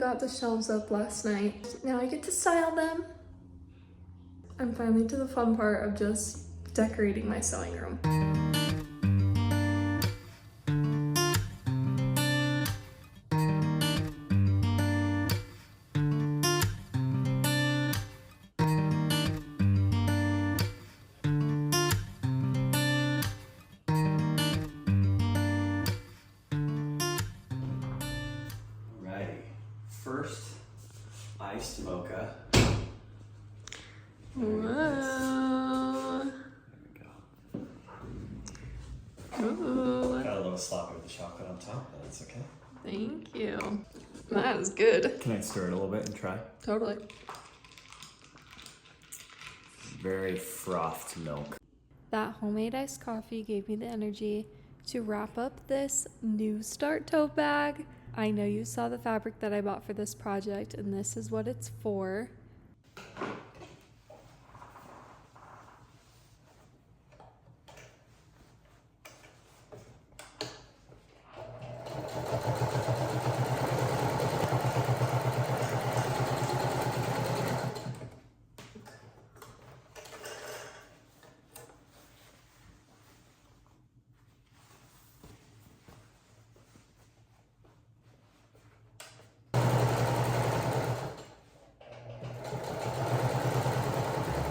got the shelves up last night. Now I get to style them. I'm finally to the fun part of just decorating my sewing room. First, iced mocha. Whoa. There we go. Ooh. Got a little sloppy with the chocolate on top, but that's okay. Thank you. That is good. Can I stir it a little bit and try? Totally. Very frothed milk. That homemade iced coffee gave me the energy to wrap up this new start tote bag. I know you saw the fabric that I bought for this project, and this is what it's for.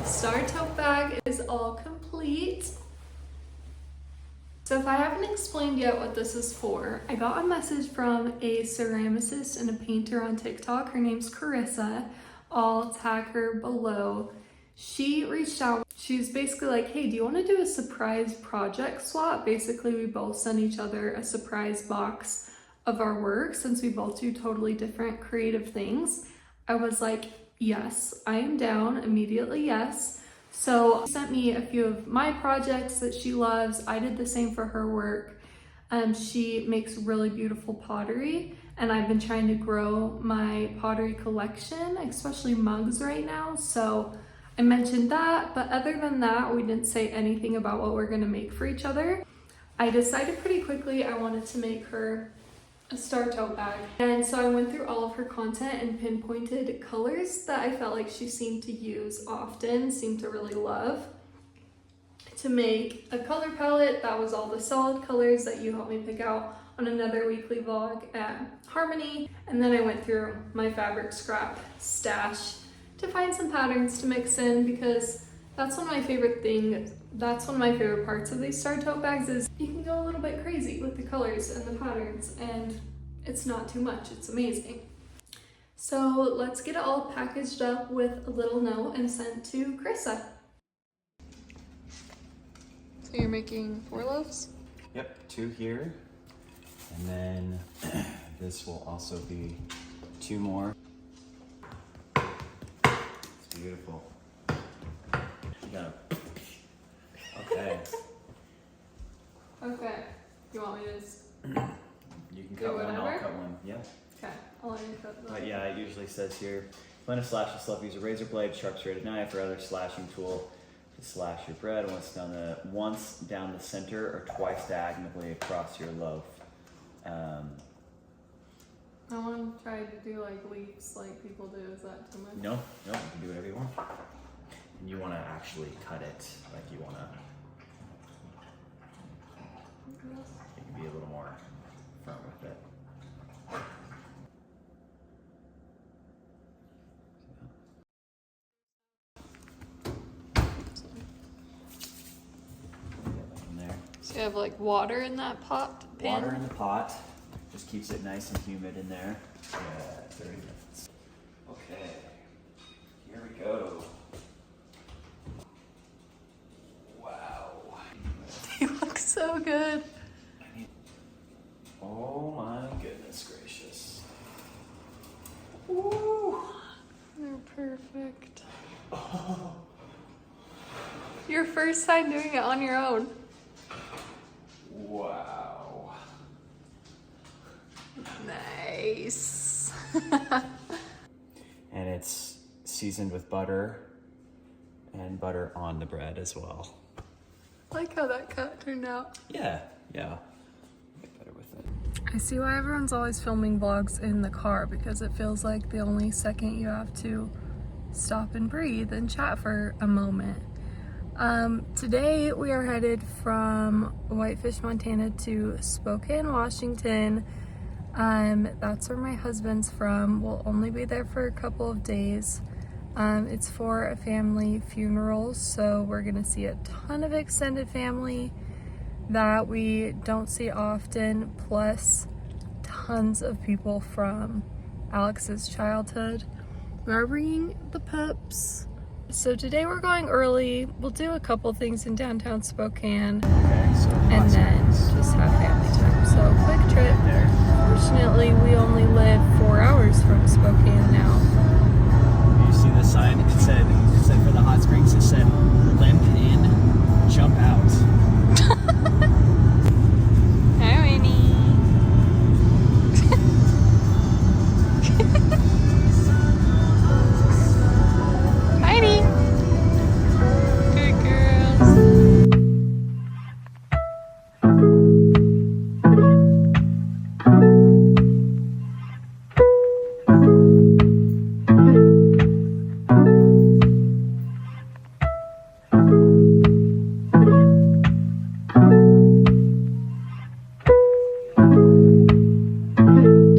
Start tote bag is all complete. So if I haven't explained yet what this is for, I got a message from a ceramicist and a painter on TikTok. Her name's Carissa. I'll tag her below. She reached out. She's basically like, hey, do you want to do a surprise project swap? Basically, we both send each other a surprise box of our work since we both do totally different creative things. I was like, yes, I am down. Immediately, yes. So she sent me a few of my projects that she loves. I did the same for her work. She makes really beautiful pottery, and I've been trying to grow my pottery collection, especially mugs right now. So I mentioned that, but other than that, we didn't say anything about what we're gonna make for each other. I decided pretty quickly I wanted to make her a star tote bag. And so I went through all of her content and pinpointed colors that I felt like she seemed to use often, seemed to really love. To make a color palette that was all the solid colors that you helped me pick out on another weekly vlog at Harmony. And then I went through my fabric scrap stash to find some patterns to mix in, because that's one of my favorite things. That's one of my favorite parts of these star tote bags is you can go a little bit crazy with the colors and the patterns, and it's not too much. It's amazing. So let's get it all packaged up with a little note and sent to Carissa. So you're making 4 loaves? Yep, 2 here. And then this will also be 2 more. It's beautiful. You got it. Okay. Okay. You want me to just You can cut one, I'll cut one. Yeah. Okay, I'll let you cut them. But yeah, it usually says here, plan to slash this stuff, use a razor blade, sharp serrated knife, or other slashing tool to slash your bread once down the center or twice diagonally across your loaf. I want to try to do like leaves like people do. Is that too much? No, you can do whatever you want. And you want to actually cut it like you want to. You can be a little more firm with it. So you have like water in that pot pan? Water in the pot just keeps it nice and humid in there. Yeah, 30 minutes. Okay, here we go. Wow. They look so good. Oh my goodness gracious. Ooh, they're perfect. Oh. Your first time doing it on your own. Wow. Nice. And it's seasoned with butter and butter on the bread as well. I like how that cut turned out. Yeah. Get better with it. I see why everyone's always filming vlogs in the car, because it feels like the only second you have to stop and breathe and chat for a moment. Today we are headed from Whitefish, Montana to Spokane, Washington. That's where my husband's from. We'll only be there for a couple of days. It's for a family funeral, so we're gonna see a ton of extended family that we don't see often, plus tons of people from Alex's childhood. We are bringing the pups. So today we're going early. We'll do a couple things in downtown Spokane, and then just have family time. So quick trip. Fortunately, we only live 4 hours from Spokane now. You see the sign? It said for the hot springs, it said limp in, jump out. Hi, Winnie. Heidi. Good girls.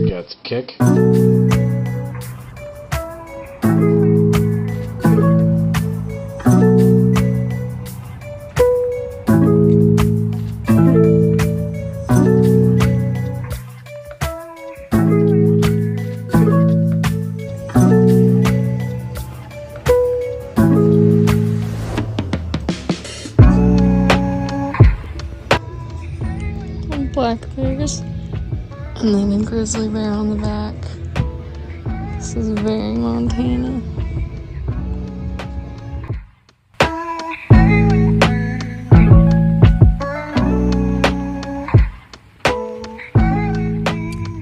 Got the kick. Black bears, and then a grizzly bear on the back. This is very Montana.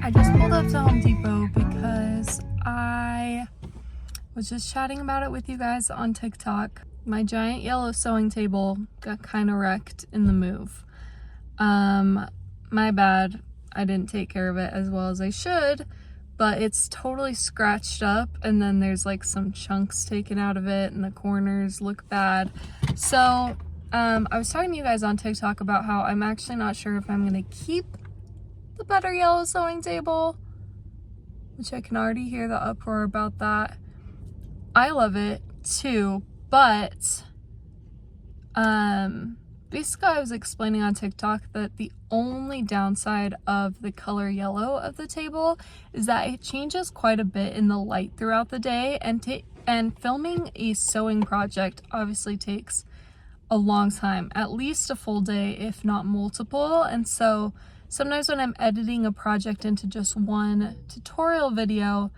I just pulled up to Home Depot because I was just chatting about it with you guys on TikTok. My giant yellow sewing table got kind of wrecked in the move. My bad. I didn't take care of it as well as I should, but it's totally scratched up, and then there's like some chunks taken out of it and the corners look bad. So I was talking to you guys on TikTok about how I'm actually not sure if I'm gonna keep the better yellow sewing table, which I can already hear the uproar about that. I love it too, but basically I was explaining on TikTok that the only downside of the color yellow of the table is that it changes quite a bit in the light throughout the day, and filming a sewing project obviously takes a long time, at least a full day, if not multiple. And so sometimes when I'm editing a project into just one tutorial video,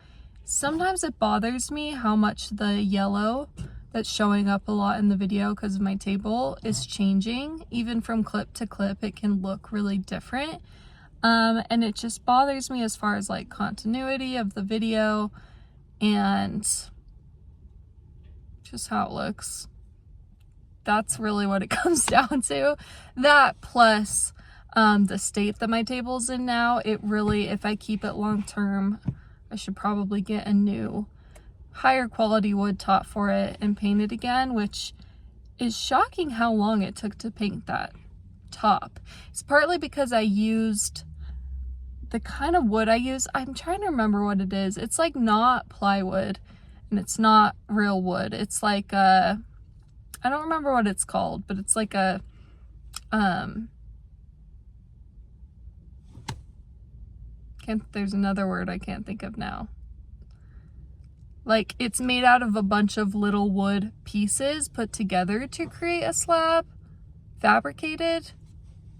sometimes it bothers me how much the yellow that's showing up a lot in the video because of my table is changing. Even from clip to clip, it can look really different. And it just bothers me as far as like continuity of the video and just how it looks. That's really what it comes down to. That plus the state that my table's in now, it really, if I keep it long term, I should probably get a new higher quality wood top for it and paint it again, which is shocking how long it took to paint that top. It's partly because I used the kind of wood I use. I'm trying to remember what it is. It's like not plywood and it's not real wood. It's like I don't remember what it's called, but it's like a there's another word I can't think of now. Like, it's made out of a bunch of little wood pieces put together to create a slab. Fabricated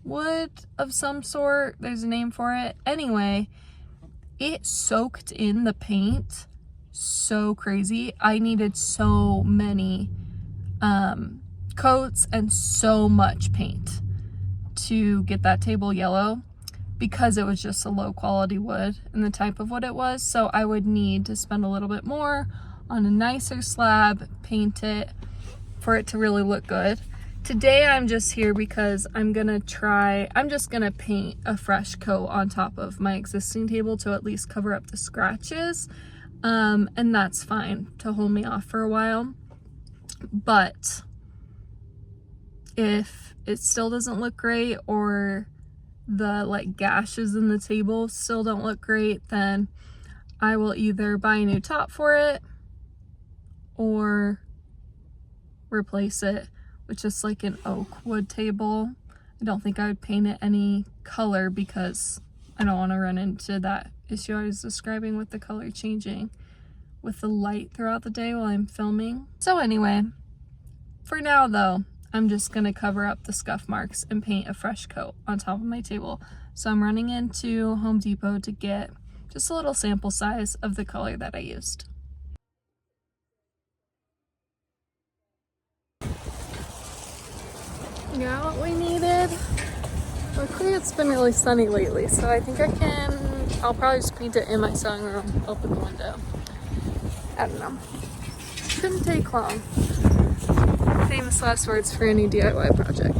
wood of some sort. There's a name for it. Anyway, it soaked in the paint so crazy. I needed so many coats and so much paint to get that table yellow, because it was just a low quality wood and the type of wood it was. So I would need to spend a little bit more on a nicer slab, paint it for it to really look good. Today I'm just here because I'm just gonna paint a fresh coat on top of my existing table to at least cover up the scratches. And that's fine to hold me off for a while. But if it still doesn't look great, or the like gashes in the table still don't look great, then I will either buy a new top for it or replace it with just like an oak wood table. I don't think I would paint it any color because I don't want to run into that issue I was describing with the color changing with the light throughout the day while I'm filming. So anyway, for now though, I'm just gonna cover up the scuff marks and paint a fresh coat on top of my table. So I'm running into Home Depot to get just a little sample size of the color that I used. Got what we needed. Luckily it's been really sunny lately, so I think I'll probably just paint it in my sewing room, open the window. I don't know. Shouldn't take long. Famous last words for any DIY project.